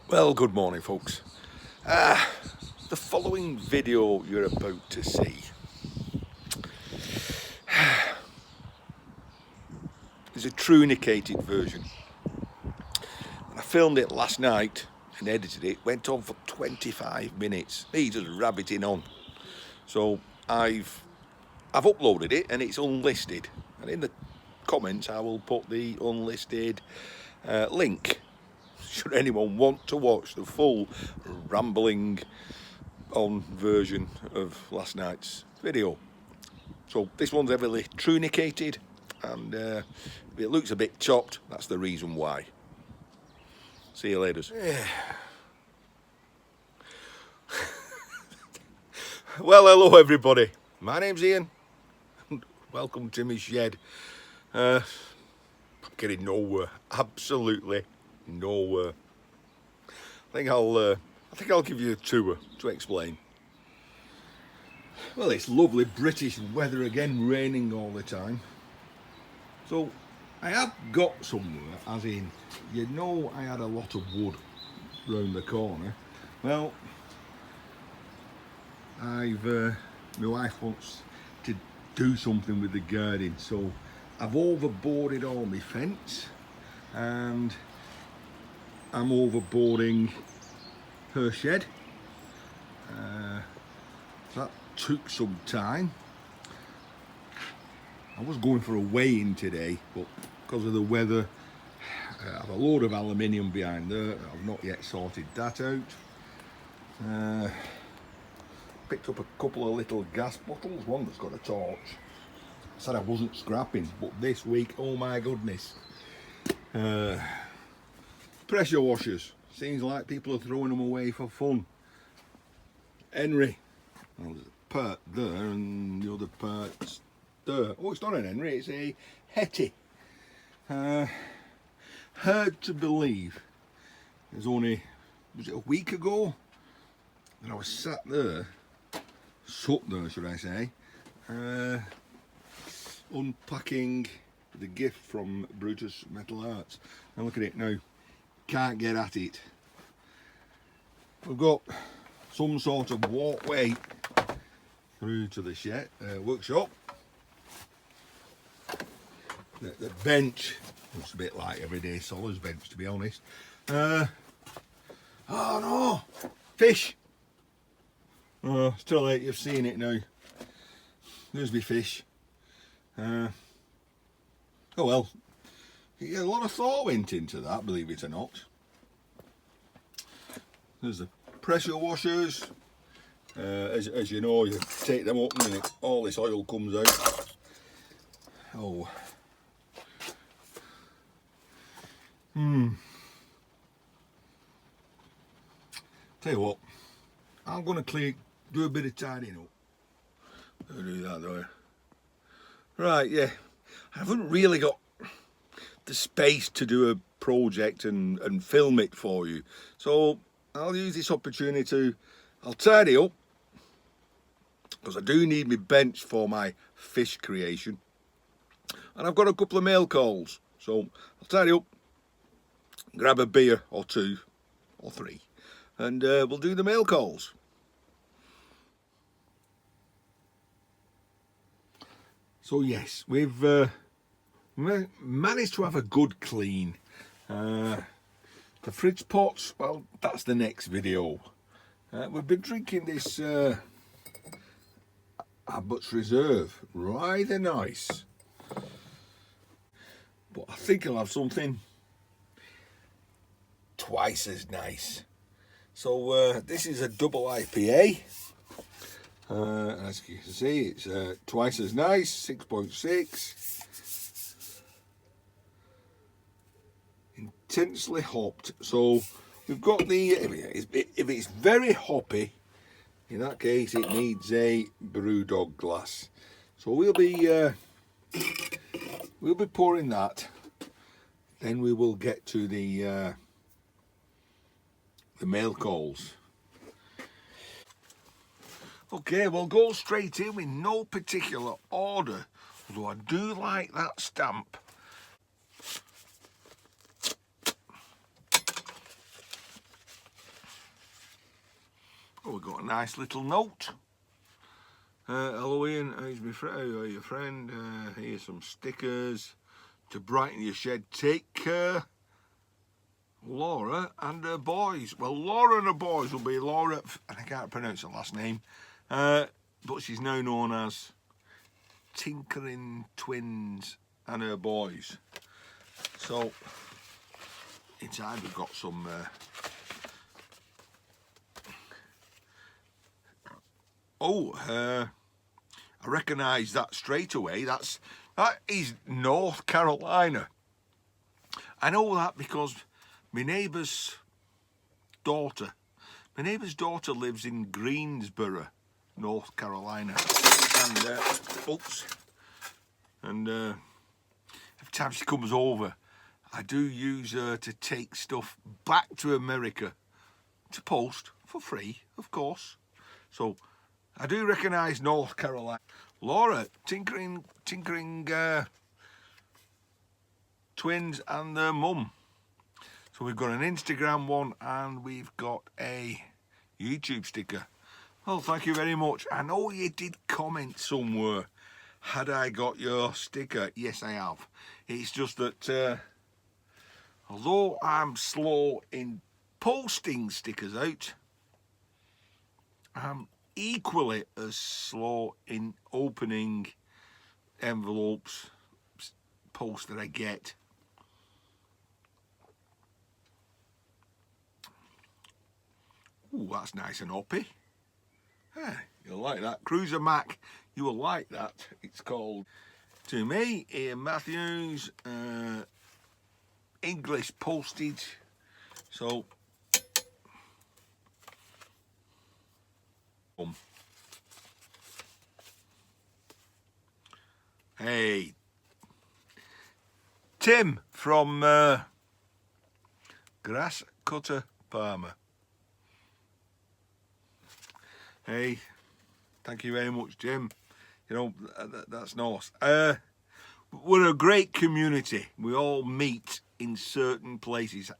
Well, good morning, folks. The following video you're about to see is a trunicated version. And I filmed it last night and edited it. Went on for 25 minutes. Me just rabbiting on. So I've uploaded it and it's unlisted. And in the comments I will put the unlisted link. Should anyone want to watch the full rambling on version of last night's video. So this one's heavily trunicated, and if it looks a bit chopped, that's the reason why. See you later. Well, hello everybody. My name's Ian. Welcome to my shed. I'm getting nowhere. Absolutely nowhere. I think I'll give you a tour to explain. Well, it's lovely British weather again, raining all the time. So I have got somewhere, as in, I had a lot of wood round the corner. Well, my wife wants to do something with the garden, so I've overboarded all my fence and I'm overboarding her shed. That took some time. I was going for a weigh-in today, but because of the weather, I have a load of aluminium behind there. I've not yet sorted that out. Picked up a couple of little gas bottles, one that's got a torch. I said I wasn't scrapping, but this week, oh my goodness. Pressure washers. Seems like people are throwing them away for fun. Henry. Well, there's a part there and the other part's there. Oh, it's not an Henry, it's a Hetty. Hard to believe. It was only, was it a week ago? And I was sat there should I say, unpacking the gift from Brutus Metal Arts. And look at it now. Can't get at it. We've got some sort of walkway through to the shed workshop. The bench looks a bit like everyday Sol's bench, to be honest. Oh no, fish. Oh, it's too late. You've seen it now. There's my fish. Oh well. Yeah, a lot of thought went into that, believe it or not. There's the pressure washers. As you know, you take them up and all this oil comes out. Oh. Tell you what, I'm going to do a bit of tidying up. I'll do that though. Right, yeah. I haven't really got the space to do a project and film it for you. So I'll use this opportunity I'll tidy up, because I do need my bench for my fish creation. And I've got a couple of mail calls. So I'll tidy up, grab a beer or two or three, and we'll do the mail calls. So yes, we've managed to have a good clean. The fridge pots, well, that's the next video. We've been drinking this Abbott's Reserve, rather nice. But I think I'll have something twice as nice. So this is a double IPA. As you can see, it's twice as nice, 6.6. Intensely hopped. So we've got the, if it's very hoppy, in that case it needs a brewdog glass. So we'll be pouring that. Then we will get to the mail calls. Okay, we'll go straight in with no particular order, although I do like that stamp. we've got a nice little note. Hello Ian, how's my friend? How are your friend? Here's some stickers to brighten your shed. Take care, Laura and her boys. Well, Laura and her boys will be Laura, and I can't pronounce her last name, but she's now known as Tinkering Twins and her boys. So inside we've got some I recognise that straight away. That is North Carolina. I know that because my neighbour's daughter lives in Greensboro, North Carolina, and every time she comes over, I do use her to take stuff back to America to post for free, of course. So I do recognise North Carolina. Laura, Tinkering Twins and their mum. So we've got an Instagram one and we've got a YouTube sticker. Well, thank you very much. I know you did comment somewhere. Had I got your sticker? Yes, I have. It's just that although I'm slow in posting stickers out, I'm equally as slow in opening envelopes, posts that I get. Ooh, that's nice and hoppy. Yeah, you'll like that. Cruiser Mac, you will like that. It's called, to me, Ian Matthews, English postage. So, hey, Tim from Grass Cutter Palmer. Hey, thank you very much, Jim. You know, that's nice. We're a great community. We all meet in certain places.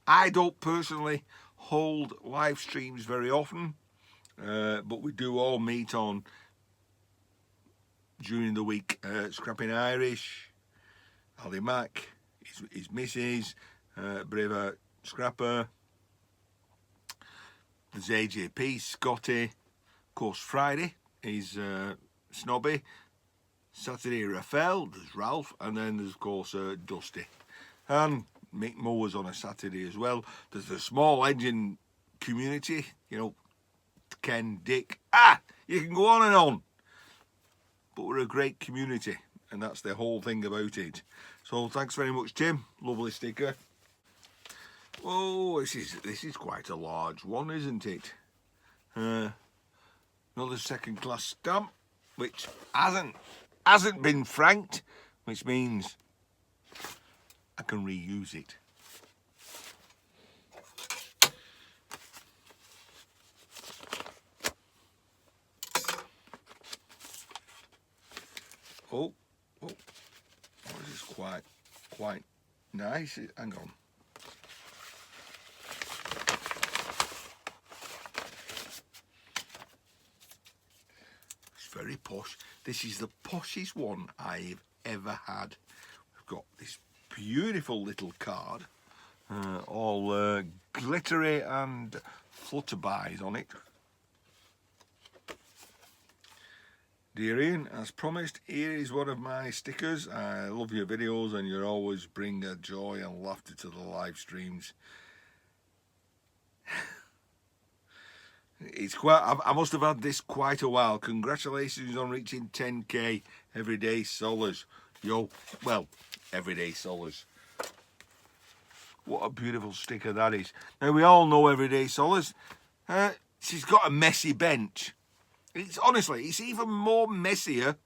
I don't personally hold live streams very often, but we do all meet on during the week. Scrapping Irish, Ali Mac, his missus, Braver Scrapper, there's AJP, Scotty, of course Friday is Snobby, Saturday Raphael, there's Ralph, and then there's of course Dusty, and Mick Mowers on a Saturday as well. There's the small engine community, you know, Ken, Dick, you can go on and on, but we're a great community, and that's the whole thing about it. So thanks very much, Tim. Lovely sticker. Oh, this is quite a large one, isn't it? Another second class stamp, which hasn't been franked, which means I can reuse it. Oh, this is quite nice. Hang on. It's very posh. This is the poshest one I've ever had. We've got this beautiful little card, all glittery and flutterbys on it. Dear Ian, as promised, here is one of my stickers. I love your videos and you always bring a joy and laughter to the live streams. It's I must have had this quite a while. Congratulations on reaching 10k everyday solars. Everyday solars. What a beautiful sticker that is. Now we all know everyday solars. She's got a messy bench. It's even more messier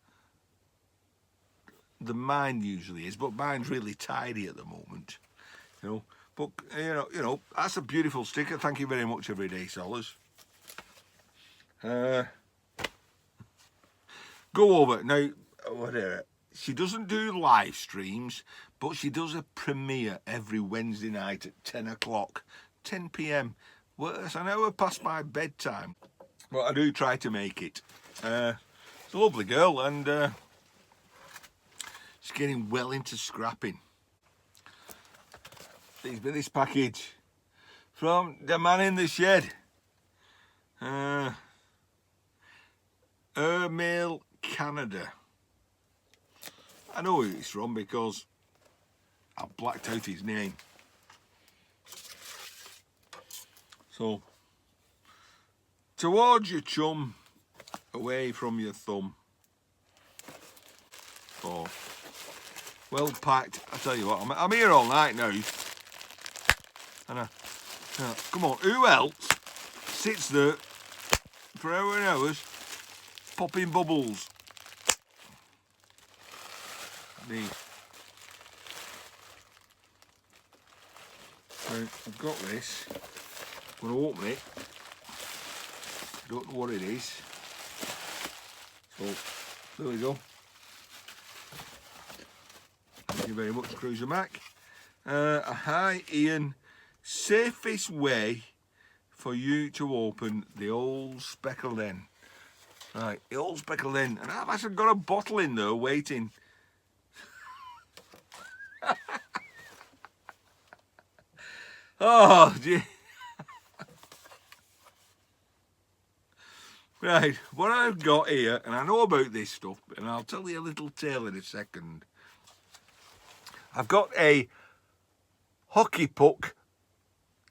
than mine usually is, but mine's really tidy at the moment, you know. But you know, that's a beautiful sticker. Thank you very much, Everyday Solars. Go over now. Whatever. She doesn't do live streams, but she does a premiere every Wednesday night at 10 o'clock, 10 p.m. Well, that's an hour past my bedtime. but I do try to make it. It's a lovely girl, and she's getting well into scrapping. This package from the man in the shed. Airmail Canada. I know who it's from because I blacked out his name. So, towards your chum, away from your thumb. Oh, well packed. I tell you what, I'm here all night now. And come on, who else sits there for hours and hours popping bubbles? Me. Right, I've got this. I'm going to open it. Don't know what it is. So, there we go. Thank you very much, Cruiser Mac. Hi, Ian. Safest way for you to open the old speckled hen. Right, the old speckled hen. And I've actually got a bottle in there waiting. Oh, gee. Right, what I've got here, and I know about this stuff, and I'll tell you a little tale in a second. I've got a hockey puck,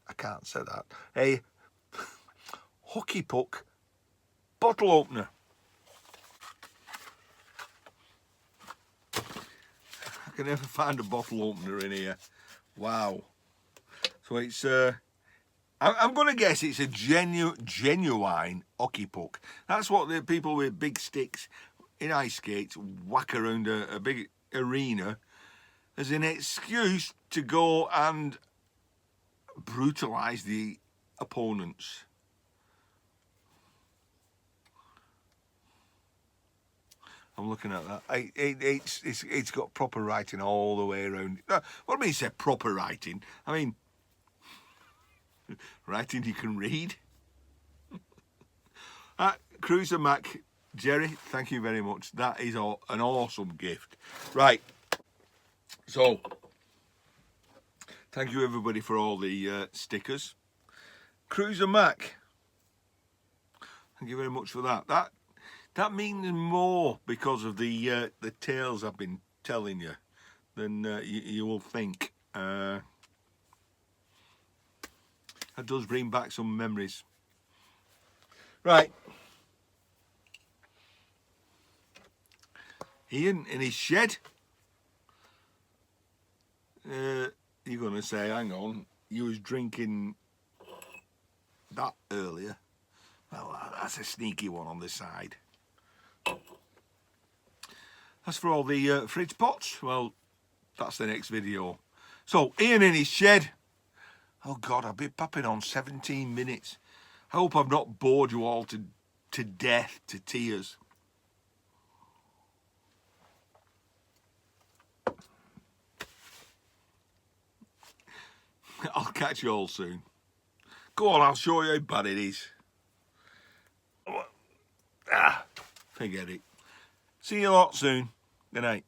I can't say that, a hockey puck bottle opener. I can never find a bottle opener in here. Wow. So it's I'm going to guess it's a genuine hockey puck. That's what the people with big sticks in ice skates whack around a big arena as an excuse to go and brutalise the opponents. I'm looking at that. It's got proper writing all the way around. What do I mean say proper writing? I mean writing you can read. Cruiser Mac, Jerry, thank you very much. That is an awesome gift. Right, so thank you everybody for all the stickers. Cruiser Mac, thank you very much for that. That means more because of the tales I've been telling you than you will think. That does bring back some memories. Right. Ian in his shed. You're going to say, hang on, you was drinking that earlier. Well, that's a sneaky one on the side. As for all the fridge pots, well, that's the next video. So, Ian in his shed. Oh God, I've been popping on 17 minutes. I hope I've not bored you all to death, to tears. I'll catch you all soon. Go on, I'll show you how bad it is. Forget it. See you lot soon. Good night.